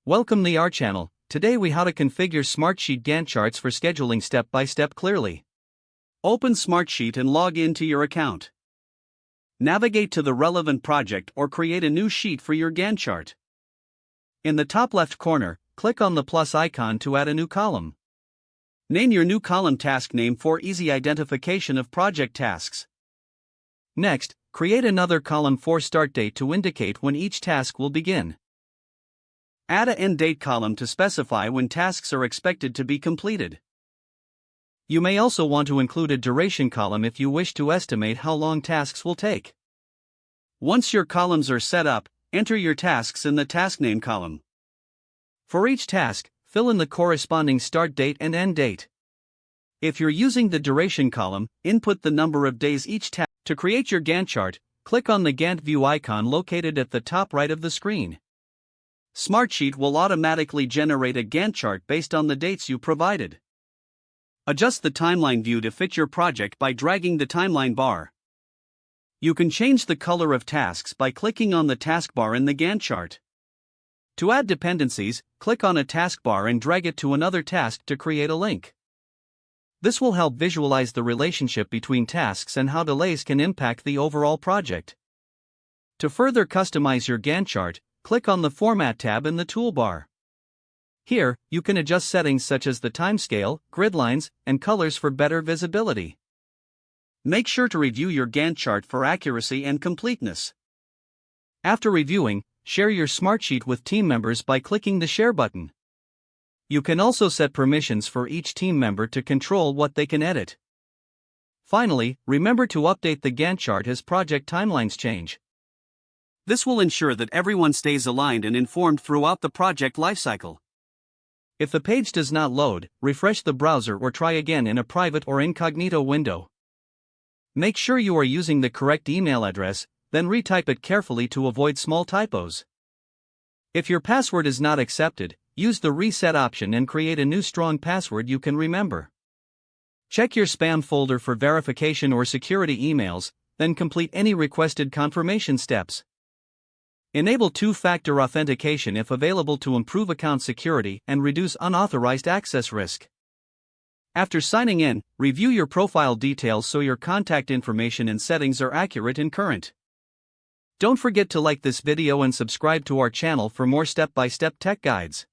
Welcome to our channel. Today we how to configure Smartsheet Gantt charts for scheduling step by step clearly. Open Smartsheet and log into your account. Navigate to the relevant project or create a new sheet for your Gantt chart. In the top left corner, click on the plus icon to add a new column. Name your new column task name for easy identification of project tasks. Next, create another column for start date to indicate when each task will begin. Add an end date column to specify when tasks are expected to be completed. You may also want to include a duration column if you wish to estimate how long tasks will take. Once your columns are set up, enter your tasks in the task name column. For each task, fill in the corresponding start date and end date. If you're using the duration column, input the number of days each task. To create your Gantt chart, click on the Gantt view icon located at the top right of the screen. Smartsheet will automatically generate a Gantt chart based on the dates you provided. Adjust the timeline view to fit your project by dragging the timeline bar. You can change the color of tasks by clicking on the taskbar in the Gantt chart. To add dependencies, click on a taskbar and drag it to another task to create a link. This will help visualize the relationship between tasks and how delays can impact the overall project. To further customize your Gantt chart, click on the Format tab in the toolbar. Here, you can adjust settings such as the timescale, grid lines, and colors for better visibility. Make sure to review your Gantt chart for accuracy and completeness. After reviewing, share your Smartsheet with team members by clicking the Share button. You can also set permissions for each team member to control what they can edit. Finally, remember to update the Gantt chart as project timelines change. This will ensure that everyone stays aligned and informed throughout the project lifecycle. If the page does not load, refresh the browser or try again in a private or incognito window. Make sure you are using the correct email address, then retype it carefully to avoid small typos. If your password is not accepted, use the reset option and create a new strong password you can remember. Check your spam folder for verification or security emails, then complete any requested confirmation steps. Enable two-factor authentication if available to improve account security and reduce unauthorized access risk. After signing in, review your profile details so your contact information and settings are accurate and current. Don't forget to like this video and subscribe to our channel for more step-by-step tech guides.